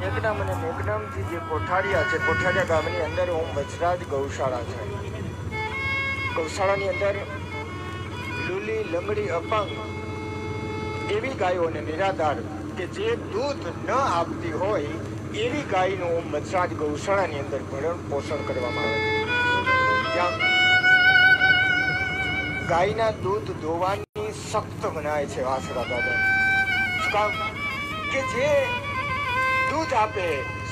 મેઘનામ અને મેઘનામથી જે કોઠારિયા છે, કોઠારિયા ગામની અંદર ઓમ વજરાજ ગૌશાળા છે. ગૌશાળાની અંદર લૂલી, લંગડી, અપંગ એવી ગાયોને નિરાધાર કે જે દૂધ ન આપતી હોય એવી ગાયનું ઓમ વજરાજ ગૌશાળાની અંદર ભરણ પોષણ કરવામાં આવે છે. ત્યાં ગાયના દૂધ દોવાની સખ્ત મનાય છે વાસરા દાદા. શું કામ? કે જે દૂધ આપે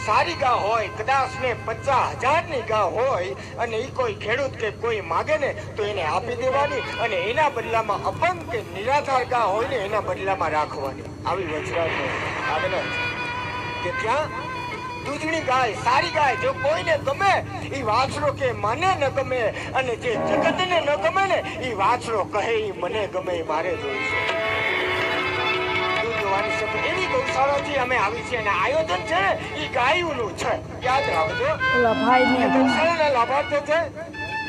સારી ગા હોય, કદાચ ને 50,000 ની ગા હોય અને એ કોઈ ખેડૂત કે કોઈ માગે ને તો એને આપી દેવાની અને એના બદલામાં અપંગ કે નિરાધાર ગા હોય ને એના બદલામાં રાખવાની. આવી વજરાજની આજ્ઞા છે કે ત્યાં દૂધની ગાય, સારી ગાય જો કોઈને ગમે એ વાછરો કે મને ન ગમે અને જે જગતને ન ગમે ને એ વાછરો કહે એ મને ગમે, મારે જોઈ છે. એવી ગૌશાળાથી અમે આવી છે અને આયોજન છે ને એ ગાયોનું છે, યાદ રાખજો. ગૌશાળાના લાભાર્થે છે.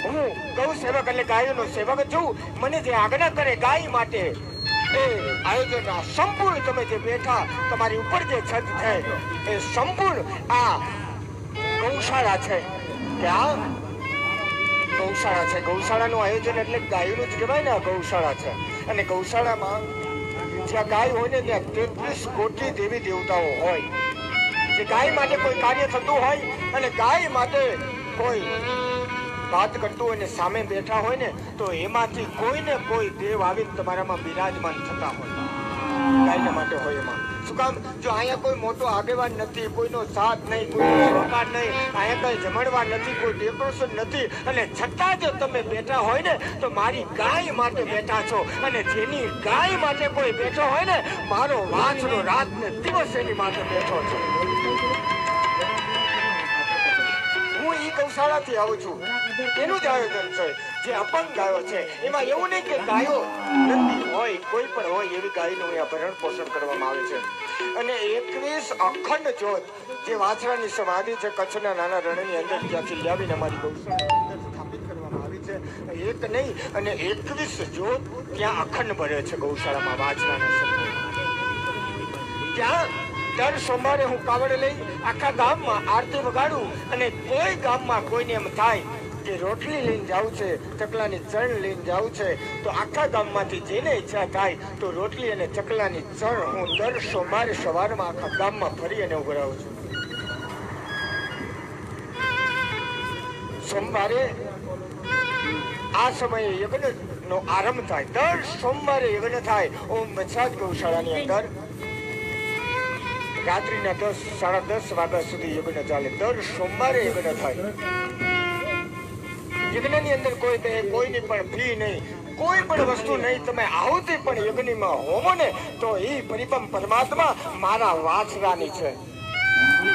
હું ગૌ સેવક એટલે ગાયોનો સેવક છું. મને જે આજ્ઞા કરે ગાય માટે એ આયોજન સંપૂર્ણ તમે જે બેઠા તમારી ઉપર જે છત છે એ સંપૂર્ણ આ ગૌશાળા છે. કે આ ગૌશાળા છે. ગૌશાળાનું આયોજન એટલે ગાયોનું જ કહેવાય ને. આ ગૌશાળા છે અને ગૌશાળામાં જ્યાં ગાય હોય ને ત્યાં 33 કોટી દેવી દેવતાઓ હોય. જે ગાય માટે કોઈ કાર્ય થતું હોય અને ગાય માટે કોઈ વાત કરતું હોય ને સામે બેઠા હોય ને તો એમાંથી કોઈ ને કોઈ દેવ આવીને તમારામાં બિરાજમાન થતા હોય. ગાયના માટે હોય એમાં. શું કામ? જો અહીંયા કોઈ મોટો આગેવાન નથી, કોઈનો સાથ નહીં, કોઈનો સહકાર નહીં, અહીંયા કઈ જમણવાર નથી, કોઈ ડેકોરેશન નથી અને છતાં જો તમે બેઠા હોય ને તો મારી ગાય માટે બેઠા છો અને જેની ગાય માટે કોઈ બેઠો હોય ને મારો વાછરો રાત ને દિવસ એની માટે બેઠો છે. હું ઈ ગૌશાળાથી આવું છું. એનું જ આયોજન છે. જે અપંગ ગાયો છે એમાં એવું નહીં કે ગાયો નંદી હોય, કોઈ પણ હોય એવી ગાયનું અહીંયા ભરણ પોષણ કરવામાં આવે છે. અને 21 અખંડ જ્યોત જે વાછરાની સમાધિ છે કચ્છના નાના રણની અંદર ત્યાંથી લાવીને અમારી ગૌશાળાની અંદર સ્થાપિત કરવામાં આવી છે. એક નહીં અને 21 જ્યોત ત્યાં અખંડ ભરે છે ગૌશાળામાં વાછરાના સમય. ત્યાં દર સોમવારે હું કાવડ લઈ આખા ગામમાં આરતી વગાડું અને કોઈ ગામમાં કોઈને એમ થાય કે રોટલી લઈને જાવું છે, ચકલાની ચણ લઈને જાવું છે તો આખા ગામમાંથી જેને ઈચ્છા થાય તો રોટલી અને ચકલાની ચણ હું દર સોમવારે સવારમાં આખા ગામમાં ફરી અને ઉઘરાવું છું. સોમવારે આ સમયે યજ્ઞનો આરંભ થાય. દર સોમવારે યજ્ઞ થાય ઓમ વજરાજ ગૌશાળાની અંદર. રાત્રિના 10, 10:30 વાગ્યા સુધી યજ્ઞ ચાલે. દર સોમવારે યજ્ઞ થાય. યજ્ઞની અંદર કોઈની પણ ફી નહીં, કોઈ પણ વસ્તુ નહીં. તમે આહુતિ પણ યજ્ઞમાં હોમો ને તો એ પરિપમ પરમાત્મા મારા વાછરાની છે.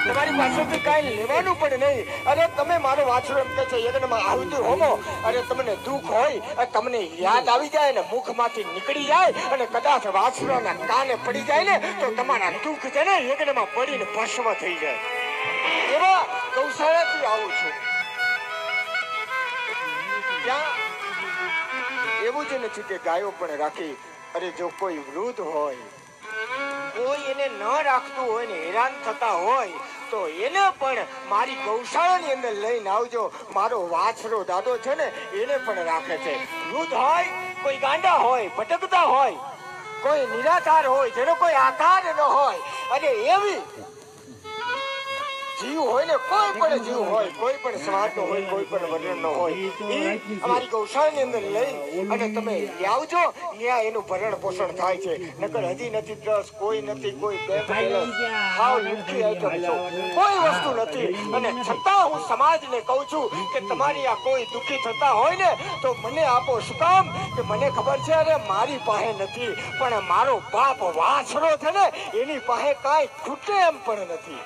તમારી પાસેથી કાંઈ લેવાનું પણ નહીં. અરે તમે મારો વાછરો એમ કે છે યજ્ઞમાં આહુતિ હોમો, અરે તમને દુઃખ હોય, તમને યાદ આવી જાય ને મુખમાંથી નીકળી જાય અને કદાચ વાછરાના કાને પડી જાય ને તો તમારા દુઃખ છે ને યજ્ઞમાં પડીને ભસ્મ થઈ જાય. એવા ગૌશાળાથી આવું છું. ત્યાં એવું જ નથી કે ગાયો પણ રાખી. અરે જો કોઈ વૃદ્ધ હોય, કોઈ એને ન રાખતું હોય ને હેરાન થતા હોય તો એને પણ મારી ગૌશાળાની અંદર લઈને આવજો. મારો વાછરો દાદો છે ને એને પણ રાખે છે. વૃદ્ધ હોય, કોઈ ગાંડા હોય, ભટકતા હોય, કોઈ નિરાધાર હોય, જેનો કોઈ આધાર ન હોય અને એવી જીવ હોય ને, કોઈ પણ જીવ હોય, કોઈ પણ સમાજનો હોય, કોઈ પણ વર્ણનો હોય, એ અમારી ગૌશાળાની અંદર લઈ અને તમે આવજો. ત્યાં એનું ભરણ પોષણ થાય છે. નકર હજી નથી ટ્રસ્ટ, કોઈ નથી, કોઈ બેંક બેલેન્સ, હાવ લુખી આઈટમ છો, કોઈ વસ્તુ નથી. અને છતાં હું સમાજને કહું છું કે તમારી આ કોઈ દુઃખી થતા હોય ને તો મને આપો. શું કામ? કે મને ખબર છે અરે મારી પાસે નથી પણ મારો બાપ વાછરો છે ને એની પાસે કાંઈ ખૂટે એમ પણ નથી.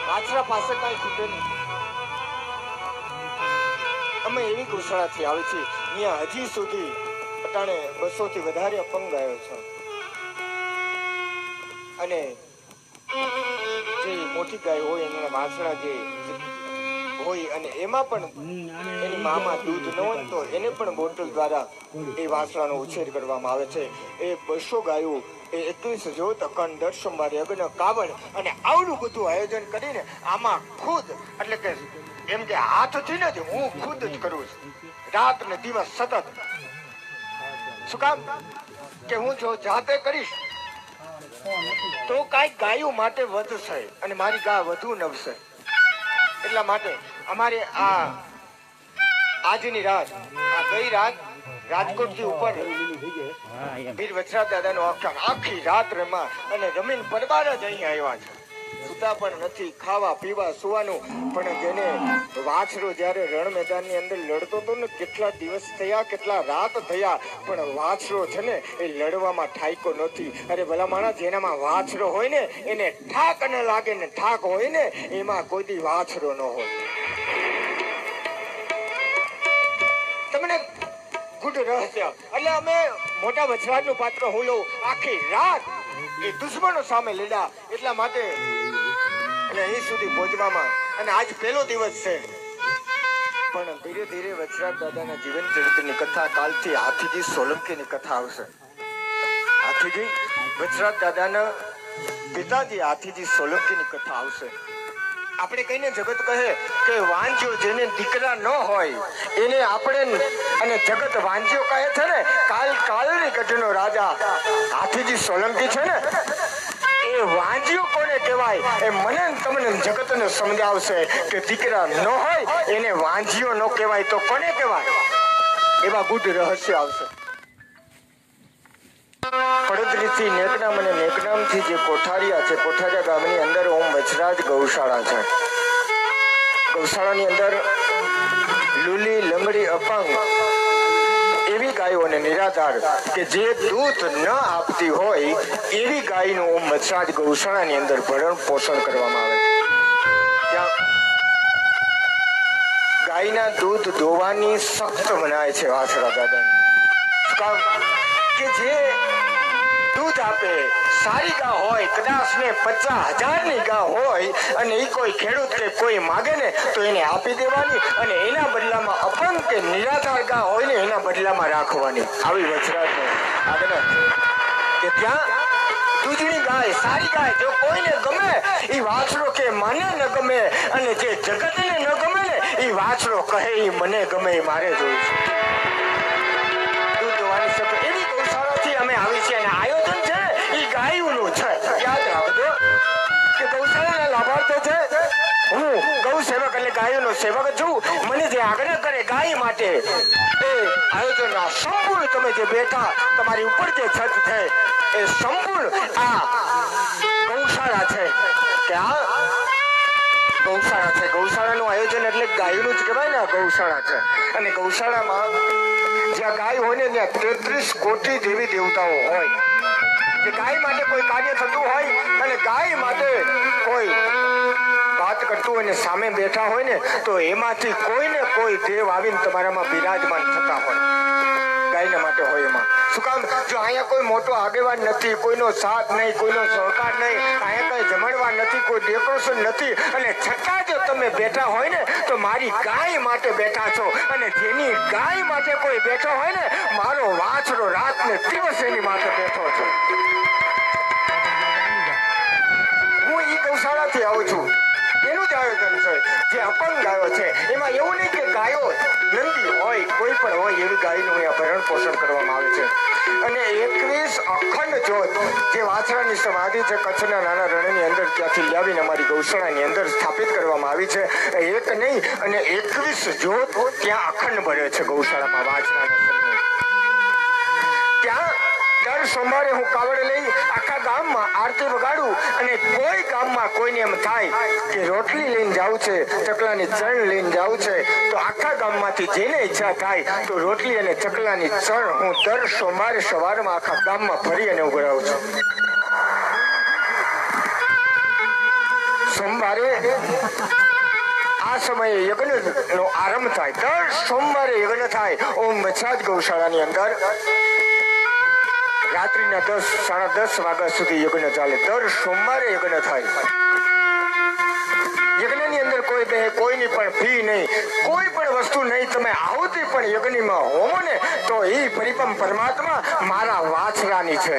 વાછરા પાસે કાંઈ ખૂટે નહીં. અમે એવી ગૌશાળાથી આવી છીએ ત્યાં હજી સુધી અટાણે 200 થી વધારે અપંગ ગાયો છે. અને જે મોટી ગાય હોય એના વાછરા જે હોય અને એમાં પણ એની મામાં દૂધ ન હોય તો એને પણ બોટલ દ્વારા એ વાસળાનો ઉછેર કરવામાં આવે છે. એ 200 ગાયો, એ 21 જોત, અખંડ, દર સોમવારે યજ્ઞ, કાવડ અને આવડું બધું આયોજન કરીને આમાં ખુદ એટલે કે એમ કે હાથથી નથી, હું ખુદ જ કરું છું, રાત ને દિવસ સતત. શું કામ કે હું જો જાતે કરીશ તો કાંઈક ગાયો માટે વધશે અને મારી ગા વધુ નવશે. એટલા માટે અમારે આજની રાત, ગઈ રાત રાજકોટ થી ઉપર વીર વજરાજ દાદાનો આખી રાત રમા અને રમીન પરબાર જ અહીં આવ્યા છે. સુતા પણ નથી, ખાવા પીવા સુવાનું. પણ જેને વાછરો જયારે રણ મેદાનની અંદર લડતો હતો ને, કેટલા દિવસ થયા, કેટલા રાત થયા, પણ વાછરો છે ને એ લડવામાં ઠાઈકો નથી. અરે ભલા માણસ, જેનામાં વાછરો હોય ને એને ઠાક ન લાગે ને ઠાક હોય ને એમાં કોઈ દી વાછરો ન હોય. તમને ગુડ રહસ્ય એટલે અમે મોટા વજરાજ નું પાત્ર હું લઉં. આખી રાત એ દુશ્મનો સામે લડ્યા. એટલા માટે અને અહીં સુધી પહોંચવામાં અને આજ પહેલો દિવસ છે. પણ ધીરે ધીરે વજરાજ દાદાના જીવન ચરિત્રની કથા, કાલથી હાથીજી સોલંકીની કથા આવશે. હાથીજી વજરાજ દાદાના પિતાજી હાથીજી સોલંકીની કથા આવશે. આપણે કહીને જગત કહે કે વાંજ્યો જેને દીકરા ન હોય એને આપણે, અને જગત વાંજ્યો કહે છે ને. કાલની ગઢનો રાજા હાથીજી સોલંકી છે ને, એ વાંજ્યો કોને કહેવાય એ મને તમને જગતને સમજાવશે કે દીકરા ન હોય એને વાંજ્યો ન કહેવાય તો કોને કહેવાય. એવા ગુડ રહસ્ય આવશે. પડદરીથી નેકનામ અને નેકનામથી જે કોઠારિયા છે, કોઠારિયા ગામની અંદર ઓમ વજરાજ ગૌશાળા છે. ગૌશાળાની અંદર લૂલી, લંગડી, અપંગ એવી ગાયો અને નિરાધાર કે જે દૂધ ન આપતી હોય એવી ગાયનું ઓમ વજરાજ ગૌશાળાની અંદર ભરણ પોષણ કરવામાં આવે છે. ત્યાં ગાયના દૂધ દોવાની સખ્ત મનાય છે વાછરા દાદાની. કે જે દૂધ આપે, સારી ગા હોય, કદાચ ને 50,000 ની ગા હોય અને એ કોઈ ખેડૂત કે કોઈ માગે ને તો એને આપી દેવાની અને એના બદલામાં અપંગ કે નિરાધાર ગા હોય ને એના બદલામાં રાખવાની. આવી વજરાજને આગળ કે ત્યાં દૂધની ગાય, સારી ગાય જો કોઈને ગમે એ વાછરો કે મને ન ગમે, અને જે જગતને ન ગમે ને એ વાછરો કહે એ મને ગમે, એ મારે જોયું છે. દૂધ દોવાની શક્તિ એવી ગૌશાળાથી અમે આવી છે અને આયોજન છે એ ગાયોનું છે. યાદ રાખજો કે ગૌશાળાના લાભાર્થો છે. હું ગૌ સેવક એટલે ગાયોનો સેવક છું. મને જે આગ્રહ કરે ગાય માટે એ આયોજનના સંપૂર્ણ તમે જે બેઠા તમારી ઉપર જે છત છે એ સંપૂર્ણ આ ગૌશાળા છે. કે આ ગૌશાળા છે. ગૌશાળાનું આયોજન એટલે ગાયોનું જ કહેવાય ને. ગૌશાળા છે અને ગૌશાળામાં જ્યાં ગાય હોય ને ત્યાં 33 કોટી દેવી દેવતાઓ હોય. કે ગાય માટે કોઈ કાર્ય થતું હોય અને ગાય માટે કોઈ વાત કરતું હોય ને સામે બેઠા હોય ને તો એમાંથી કોઈ ને કોઈ દેવ આવીને તમારામાં બિરાજમાન થતા હોય. ગાયના માટે હોય એમાં. શું કામ? જો અહીંયા કોઈ મોટો આગેવાન નથી, કોઈનો સાથ નહીં, કોઈનો સહકાર નહીં, અહીંયા કઈ જમણવાર નથી, કોઈ ડેકોરેશન નથી, અને છતાં જો તમે બેઠા હોય ને તો મારી ગાય માટે બેઠા છો. અને જેની ગાય માટે કોઈ બેઠો હોય ને, મારો વાછરો રાત ને દિવસ એની માટે બેઠો છો. હું ઈ ગૌશાળાથી આવું છું. એનું જ આયોજન છે. જે અપંગ ગાયો છે એમાં એવું નહીં કે ગાયો નંદી હોય, કોઈ પણ હોય એવી ગાયનું અહીંયા ભરણ પોષણ કરવામાં આવે છે. અને 21 અખંડ જ્યોત જે વાછરાની સમાધિ છે કચ્છના નાના રણની અંદર, ત્યાંથી લાવીને અમારી ગૌશાળાની અંદર સ્થાપિત કરવામાં આવી છે. એક નહીં અને 21 જ્યોત ત્યાં અખંડ ભરે છે ગૌશાળામાં વાછરાના સમૂહ. ત્યાં દર સોમવારે હું કાવડ લઈ આખા ગામમાં આરતી વગાડું અને કોઈ ગામમાં કોઈને એમ થાય કે રોટલી લઈને જાવું છે, ચકલાની ચણ લઈને જાવું છે, તો આખા ગામમાંથી જેને ઈચ્છા થાય તો રોટલી અને ચકલાની ચણ હું દર સોમવારે સવારમાં આખા ગામમાં ફરી અને ઉઘરાવું છું. સોમવારે આ સમયે યજ્ઞનો આરંભ થાય. દર સોમવારે યજ્ઞ થાય ઓમ વજરાજ ગૌશાળાની અંદર. રાત્રિના 10, 10:30 વાગ્યા સુધી યજ્ઞ ચાલે. દર સોમવારે યજ્ઞ થાય. યજ્ઞની અંદર કોઈ બે કોઈની પણ ફી નહીં, કોઈ પણ વસ્તુ નહીં. તમે આહુતિ પણ યજ્ઞમાં હોમો ને તો એ પરિપમ પરમાત્મા મારા વાછરાની છે.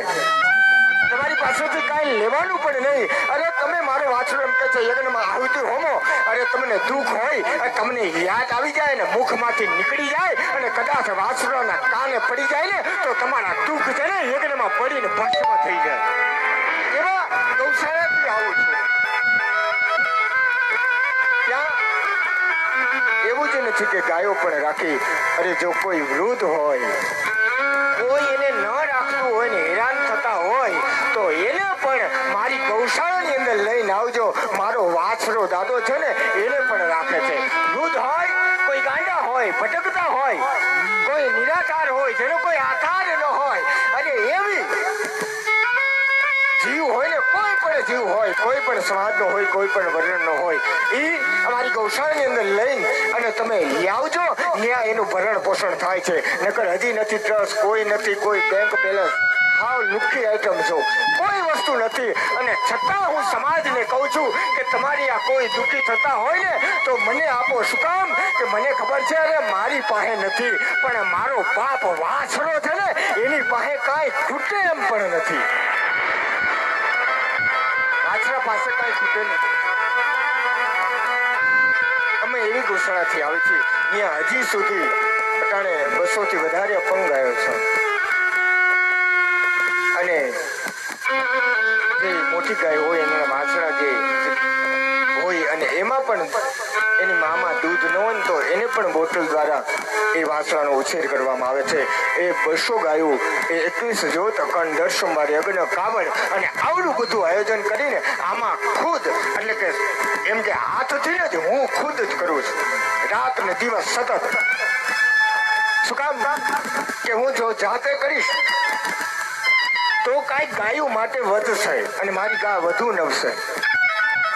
તમારી પાસેથી કાંઈ લેવાનું પણ નહીં. અરે તમે મારો વાછરો એમ કહે છે યજ્ઞમાં આહુતિ હોમો, અરે તમને દુઃખ હોય, તમને યાદ આવી જાય ને મુખમાંથી નીકળી જાય અને કદાચ વાછરાના કાને પડી જાય ને તો તમારા દુઃખ છે ને યજ્ઞમાં પડીને ભસ્મ થઈ જાય. એવા ગૌશાળાથી આવું છું. ત્યાં એવું જ નથી કે ગાયો પણ રાખી. અરે જો કોઈ વૃદ્ધ હોય, કોઈ એને ન રાખતું હોય ને હેરાન થતા હોય તો એને પણ મારી ગૌશાળાની અંદર લઈને આવજો. મારો વાછરો દાદો છે ને એને પણ રાખે છે. વૃદ્ધ હોય, કોઈ ગાંડા હોય, ભટકતા હોય, કોઈ નિરાધાર હોય, જેનો કોઈ આધાર ન હોય, અને એવી જીવ હોય ને, કોઈ પણ જીવ હોય, કોઈ પણ સમાજનો હોય, કોઈ પણ વર્ણનો હોય, એ અમારી ગૌશાળાની અંદર લઈને અને તમે આવજો. ત્યાં એનું ભરણ પોષણ થાય છે. નકર હજી નથી ટ્રસ્ટ, કોઈ નથી, કોઈ બેંક બેલેન્સ, હાવ લુખ્ખી આઈટમ છો, કોઈ વસ્તુ નથી. અને છતાં હું સમાજને કહું છું કે તમારી આ કોઈ દુઃખી થતા હોય ને તો મને આપો. શું કામ? કે મને ખબર છે અરે મારી પાસે નથી, પણ મારો બાપ વાછરો છે ને એની પાસે કાંઈ ખૂટે એમ પણ નથી. વાછરા પાસે કાંઈ ખૂટે નથી. અમે એવી ગૌશાળાથી આવી છીએ ત્યાં હજી સુધી અટાણે 200 થી વધારે અપંગ આવ્યો છે. અને જે મોટી ગાય હોય એના વાછરા જે હોય અને એમાં પણ એની મામાં દૂધ ન હોય તો એને પણ બોટલ દ્વારા એ વાછરાનો ઉછેર કરવામાં આવે છે. એ 200 ગાયો, એ 21 જોત, અખંડ દર સોમવારે યજ્ઞ, કાવડ અને આવડું બધું આયોજન કરીને આમાં ખુદ એટલે કે એમ કે હાથથી જ હું ખુદ જ કરું છું, રાત ને દિવસ સતત. શું કામ? કે હું જો જાતે કરીશ તો કાંઈક ગાયો માટે વધશે અને મારી ગા વધુ નવશે.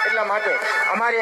એટલા માટે અમારે